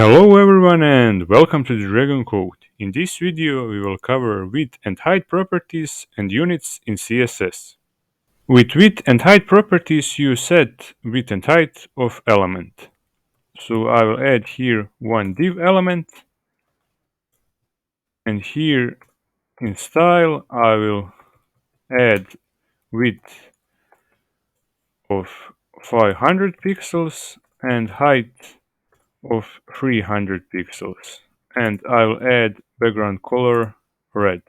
Hello everyone and welcome to the Dragon Code. In this video we will cover width and height properties and units in CSS. With width and height properties you set width and height of element. So I will add here one div element, and here in style I will add width of 500 pixels and height of 300 pixels, and I will add background color red.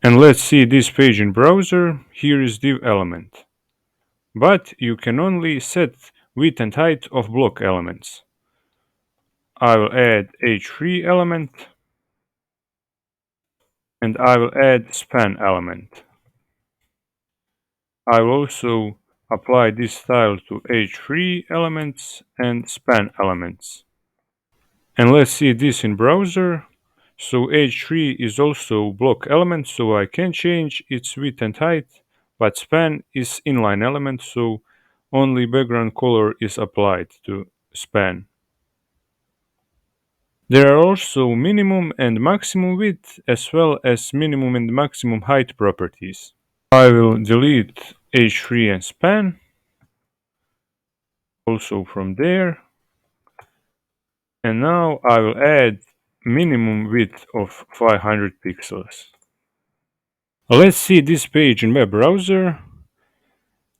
And let's see this page in browser. Here is div element. But you can only set width and height of block elements. I will add h3 element, and I will add span element. I will also apply this style to h3 elements and span elements. And let's see this in browser. So h3 is also block element, so I can change its width and height, but span is inline element, so only background color is applied to span. There are also minimum and maximum width as well as minimum and maximum height properties. I will delete h3 and span also from there, and now I will add minimum width of 500 pixels. Let's see this page in web browser.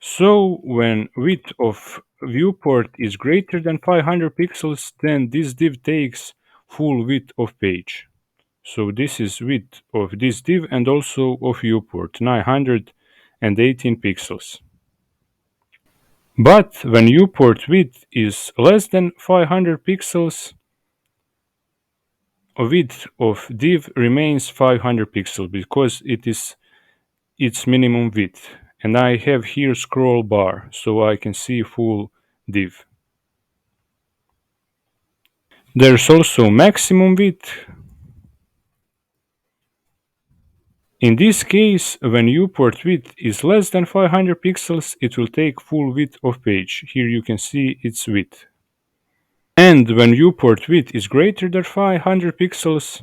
So when width of viewport is greater than 500 pixels, then this div takes full width of page. So this is width of this div and also of viewport, 918 pixels. But when viewport width is less than 500 pixels, width of div remains 500 pixels because it is its minimum width, and I have here scroll bar so I can see full div. There's also maximum width. In this case, when viewport width is less than 500 pixels, it will take full width of page. Here you can see its width. And when viewport width is greater than 500 pixels,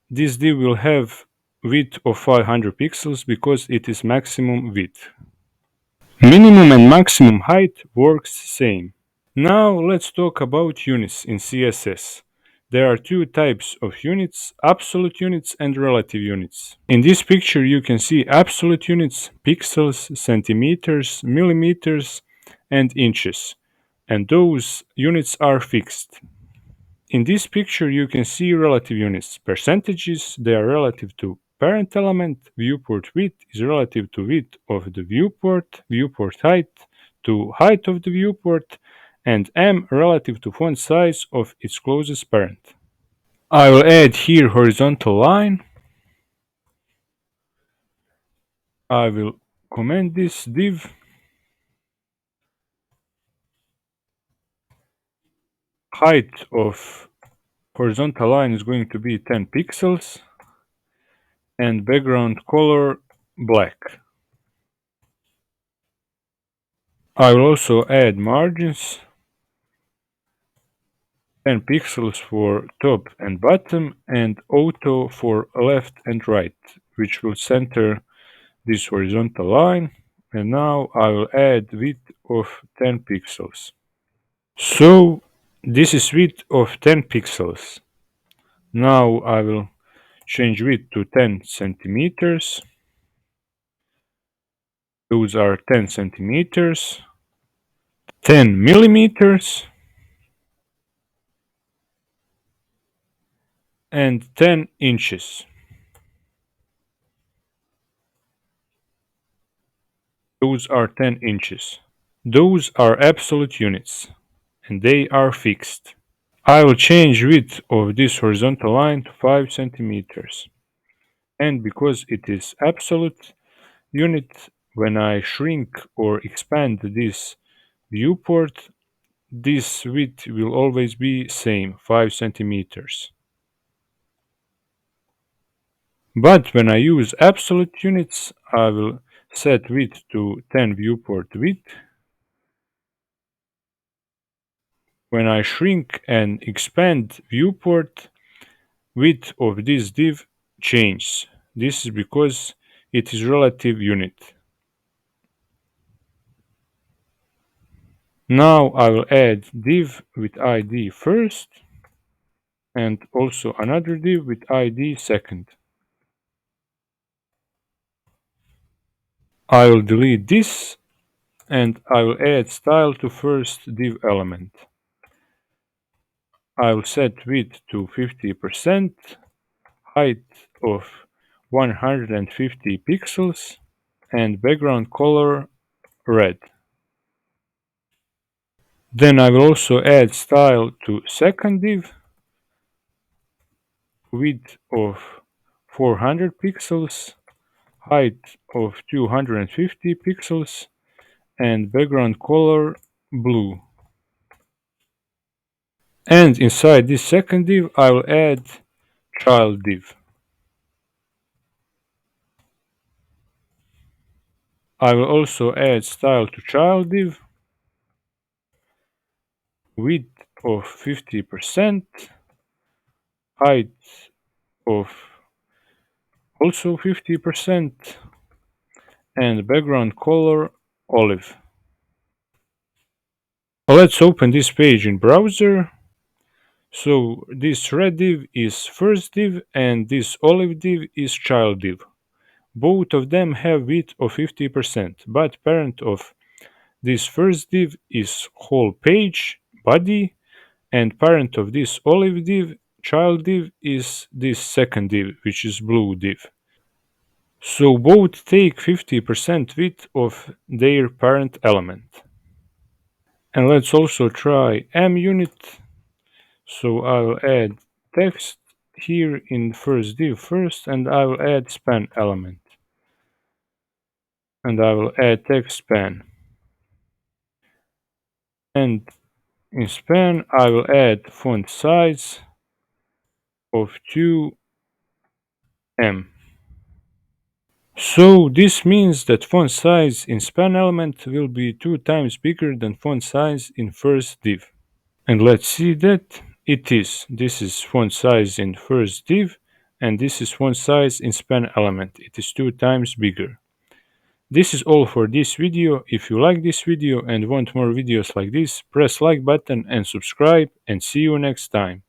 this div will have width of 500 pixels because it is maximum width. Minimum and maximum height works same. Now let's talk about units in CSS. There are two types of units, absolute units and relative units. In this picture you can see absolute units, pixels, centimeters, millimeters, and inches, and those units are fixed. In this picture you can see relative units, percentages. They are relative to parent element, viewport width is relative to width of the viewport, viewport height to height of the viewport, and m relative to font size of its closest parent. I will add here horizontal line. I will comment this div. Height of horizontal line is going to be 10 pixels and background color black. I will also add margins, 10 pixels for top and bottom, and auto for left and right, which will center this horizontal line. And now I will add width of 10 pixels. So this is width of 10 pixels. Now I will change width to 10 centimeters. Those are 10 centimeters, 10 millimeters, and 10 inches. Those are 10 inches. Those are absolute units, and they are fixed. I will change width of this horizontal line to 5 centimeters. And because it is absolute unit, when I shrink or expand this viewport, this width will always be same, 5 centimeters. But when I use absolute units, I will set width to 10 viewport width When I shrink and expand viewport, width of this div changes. This is because it is relative unit. Now I will add div with id first and also another div with id second. I will delete this and I will add style to first div element. I will set width to 50%, height of 150 pixels, and background color red. Then I will also add style to second div, width of 400 pixels, height of 250 pixels, and background color blue. And inside this second div, I will add child div. I will also add style to child div, width of 50%, height of also 50%, and background color olive. Let's open this page in browser. So this red div is first div and this olive div is child div. Both of them have width of 50%, but parent of this first div is whole page, body, and parent of this olive div, child div, is this second div, which is blue div. So both take 50% width of their parent element. And let's also try munit. So I will add text here in first div first, and I will add span element. And I will add text span. And in span, I will add font size of 2M. So this means that font size in span element will be 2 times bigger than font size in first div. And let's see that it is. This is font size in first div and this is font size in span element. It is 2 times bigger. This is all for this video. If you like this video and want more videos like this, press like button and subscribe and see you next time.